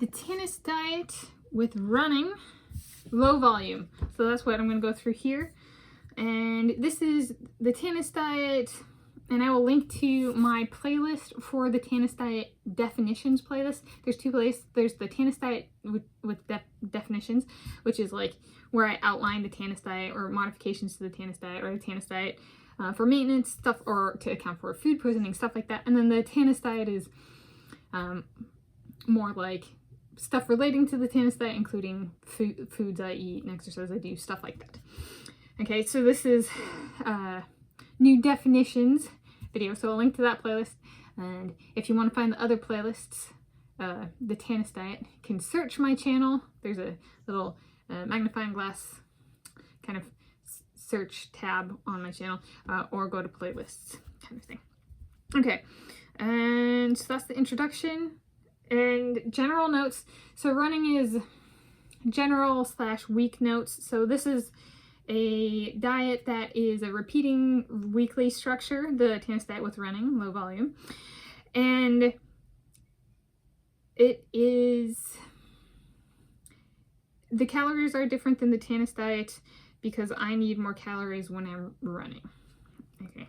the Tanis Diet with running, low volume. So that's what I'm going to go through here. And this is the Tanis Diet, and I will link to my playlist for the Tanis Diet definitions playlist. There's two playlists. There's the Tanis Diet with definitions, which is like where I outline the Tanis Diet or modifications to the Tanis Diet, or the Tanis Diet for maintenance stuff or to account for food poisoning, stuff like that. And then the Tanis Diet is more like stuff relating to the Tanis Diet, including foods I eat and exercise I do, stuff like that. Okay, so this is new definitions video, so I'll link to that playlist. And if you want to find the other playlists, the Tanis Diet, you can search my channel. There's a little magnifying glass kind of search tab on my channel, or go to playlists kind of thing. Okay, and so that's the introduction and general notes. So running is general / week notes. So this is a diet that is a repeating weekly structure, the Tanis Diet with running, low volume. And it is, the calories are different than the Tanis Diet because I need more calories when I'm running. Okay.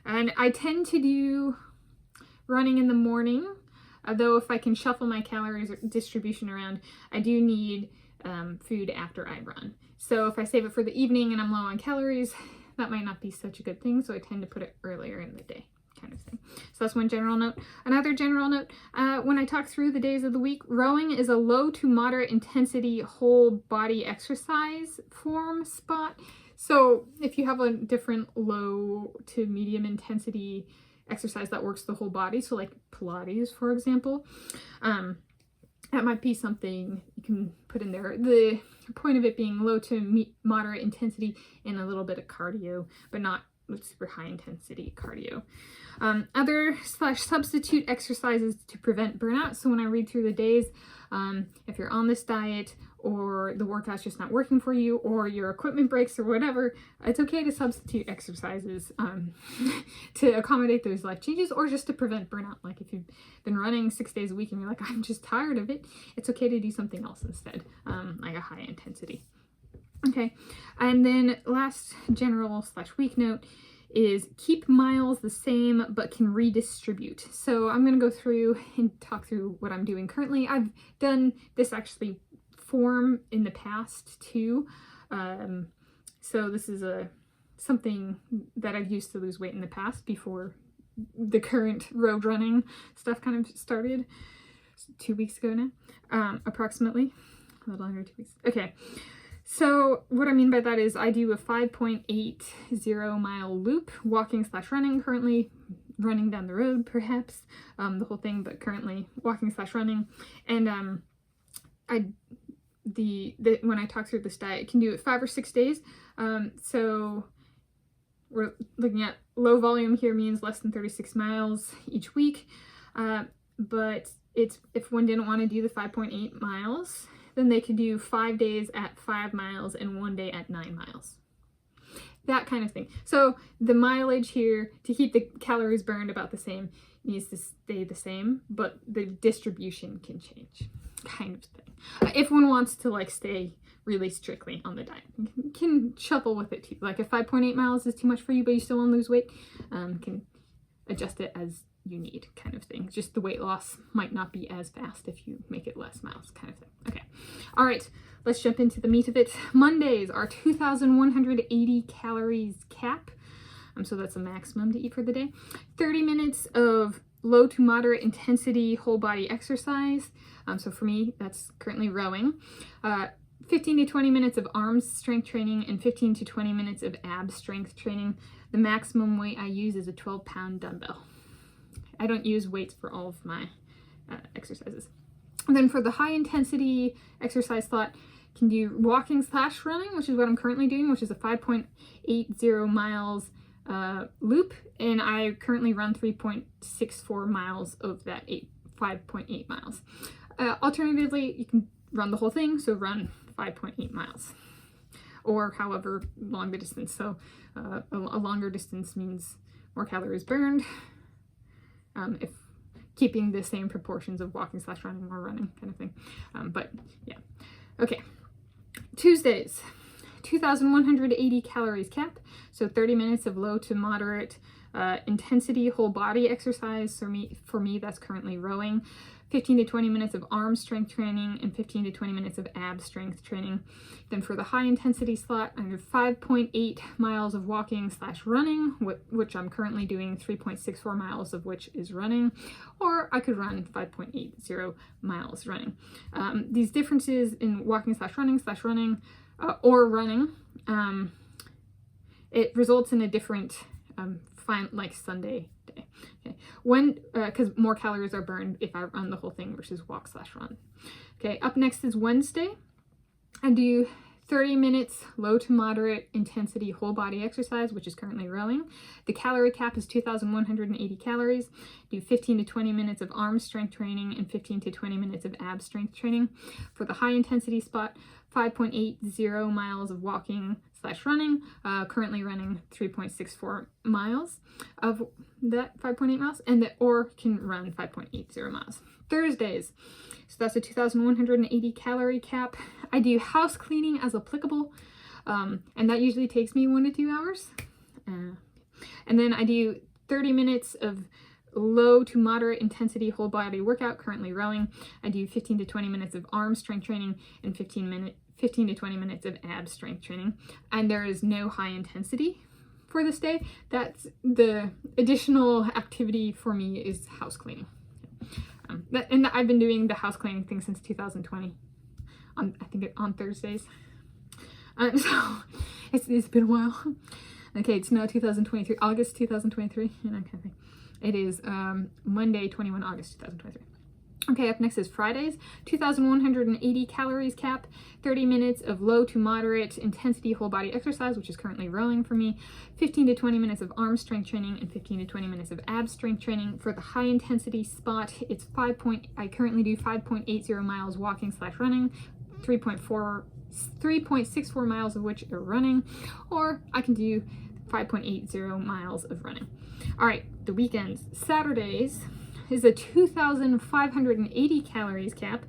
And I tend to do running in the morning, although if I can shuffle my calories distribution around, I do need food after I run. So if I save it for the evening and I'm low on calories, that might not be such a good thing. So I tend to put it earlier in the day, kind of thing. So that's one general note. Another general note, when I talk through the days of the week, rowing is a low to moderate intensity whole body exercise form spot. So if you have a different low to medium intensity exercise that works the whole body, so like Pilates, for example, that might be something you can put in there. The point of it being low to moderate intensity and a little bit of cardio, but not super high intensity cardio. Other / substitute exercises to prevent burnout. So when I read through the days, if you're on this diet or the workout's just not working for you or your equipment breaks or whatever, it's okay to substitute exercises to accommodate those life changes or just to prevent burnout. Like if you've been running 6 days a week and you're like, I'm just tired of it, it's okay to do something else instead, like a high intensity. Okay, and then last general / week note is keep miles the same but can redistribute. So I'm going to go through and talk through what I'm doing currently. I've done this actually form in the past too. So this is something that I've used to lose weight in the past before the current road running stuff kind of started 2 weeks ago now, approximately, a little under 2 weeks. Okay. So what I mean by that is I do a 5.80 mile loop, walking / running, currently running down the road, perhaps, the whole thing, but currently walking / running. And when I talk through this diet, I can do it 5 or 6 days. So we're looking at low volume here means less than 36 miles each week. But if one didn't want to do the 5.8 miles, then they could do 5 days at 5 miles and 1 day at 9 miles. That kind of thing. So the mileage here, to keep the calories burned about the same, needs to stay the same, but the distribution can change, kind of thing. If one wants to like stay really strictly on the diet, you can shuffle with it too. Like if 5.8 miles is too much for you, but you still want to lose weight, can adjust it as you need, kind of thing. Just the weight loss might not be as fast if you make it less miles, kind of thing. Okay. All right, let's jump into the meat of it. Mondays are 2,180 calories cap. So that's a maximum to eat for the day. 30 minutes of low to moderate intensity whole body exercise. So for me, that's currently rowing. 15 to 20 minutes of arms strength training and 15 to 20 minutes of ab strength training. The maximum weight I use is a 12-pound dumbbell. I don't use weights for all of my exercises. And then for the high intensity exercise slot, can do walking / running, which is what I'm currently doing, which is a 5.80 miles loop. And I currently run 3.64 miles of that 5.8 miles. Alternatively, you can run the whole thing, so run 5.8 miles. Or however long the distance. So a longer distance means more calories burned. If keeping the same proportions of walking / running or running kind of thing. But yeah. Okay. Tuesdays, 2,180 calories cap. So 30 minutes of low to moderate intensity whole body exercise. For me, that's currently rowing. 15 to 20 minutes of arm strength training and 15 to 20 minutes of ab strength training. Then for the high intensity slot, I have 5.8 miles of walking / running, which I'm currently doing 3.64 miles of which is running, or I could run 5.80 miles running. These differences in walking / running or running, it results in a different like Sunday day. Okay, when because more calories are burned if I run the whole thing versus walk / run. Okay, up next is Wednesday. I do 30 minutes low to moderate intensity whole body exercise, which is currently rowing. The calorie cap is 2,180 calories. Do 15 to 20 minutes of arm strength training and 15 to 20 minutes of ab strength training. For the high intensity spot, 5.80 miles of walking / running, currently running 3.64 miles of that 5.8 miles, or can run 5.80 miles. Thursdays, so that's a 2,180 calorie cap. I do house cleaning as applicable, and that usually takes me 1 to 2 hours. And then I do 30 minutes of low to moderate intensity whole body workout, currently rowing. I do 15 to 20 minutes of arm strength training and 15 to 20 minutes of ab strength training. And there is no high intensity for this day. That's the additional activity for me is house cleaning. And I've been doing the house cleaning thing since 2020, I think on Thursdays. So it's been a while. Okay, it's now 2023, August 2023, and that kind of thing. It is Monday, 21 August 2023. Okay, up next is Fridays, 2,180 calories cap, 30 minutes of low to moderate intensity whole body exercise, which is currently rowing for me, 15 to 20 minutes of arm strength training and 15 to 20 minutes of ab strength training. For the high intensity spot, it's I currently do 5.80 miles walking / running, 3.64 miles of which are running, or I can do 5.80 miles of running. All right, the weekends, Saturdays, is a 2,580 calories cap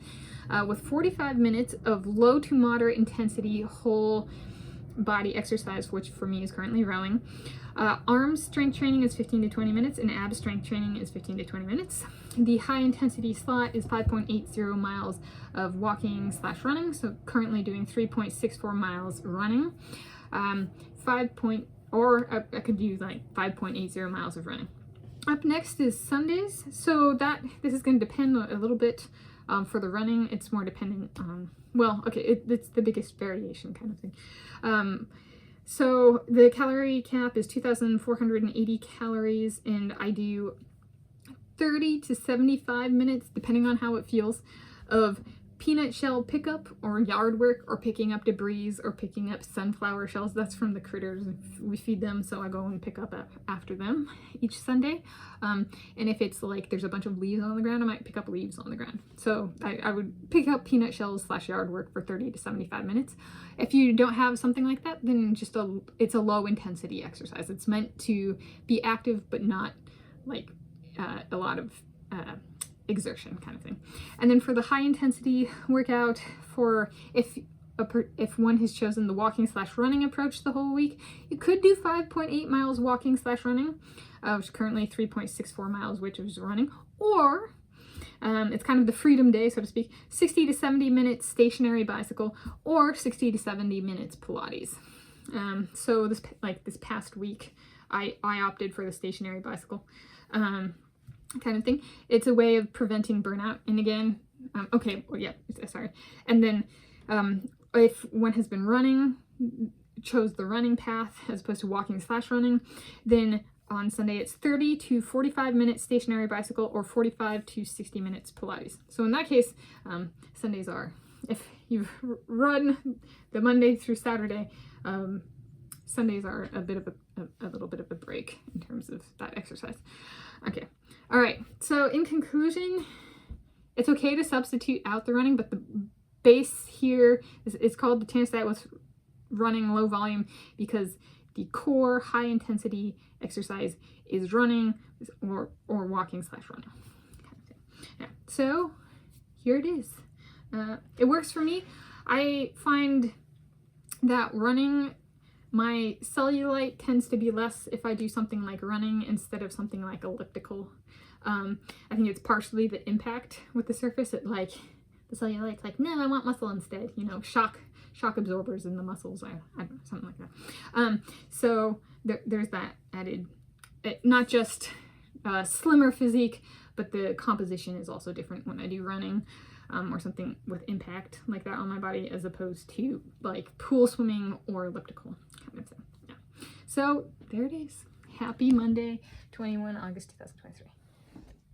with 45 minutes of low to moderate intensity whole body exercise, which for me is currently rowing. Arm strength training is 15 to 20 minutes and ab strength training is 15 to 20 minutes. The high intensity slot is 5.80 miles of walking / running, so currently doing 3.64 miles running. I could do like 5.80 miles of running. Up next is Sundays. So this is going to depend a little bit for the running. It's more dependent on, it's the biggest variation kind of thing. So the calorie cap is 2,480 calories, and I do 30 to 75 minutes, depending on how it feels, of peanut shell pickup or yard work or picking up debris or picking up sunflower shells. That's from the critters. We feed them, so I go and pick up after them each Sunday. And if it's like there's a bunch of leaves on the ground, I might pick up leaves on the ground. So I would pick up peanut shells / yard work for 30 to 75 minutes. If you don't have something like that, then it's a low intensity exercise. It's meant to be active, but not like a lot of exertion kind of thing. And then for the high intensity workout, for if one has chosen the walking / running approach the whole week, you could do 5.8 miles walking / running, which is currently 3.64 miles, which is running, or it's kind of the freedom day, so to speak, 60 to 70 minutes stationary bicycle or 60 to 70 minutes Pilates. So this past week, I opted for the stationary bicycle. Kind of thing. It's a way of preventing burnout. And again, sorry. And then if one has been running, chose the running path as opposed to walking / running, then on Sunday it's 30 to 45 minutes stationary bicycle or 45 to 60 minutes Pilates. So in that case, Sundays are, if you've run the Monday through Saturday, Sundays are a little bit of a break in terms of that exercise. Okay. All right. So in conclusion, it's okay to substitute out the running, but the base here is called the Tanis Diet with running low volume because the core high intensity exercise is running or walking / running. Yeah. So here it is. It works for me. I find that running, my cellulite tends to be less if I do something like running instead of something like elliptical. I think it's partially the impact with the surface. It like, the cellulite's like, no, I want muscle instead, you know, shock absorbers in the muscles. I don't know, something like that. So there's that added, not just slimmer physique, but the composition is also different when I do running or something with impact like that on my body, as opposed to like pool swimming or elliptical kind of thing. Yeah. So there it is. Happy Monday, 21 August 2023.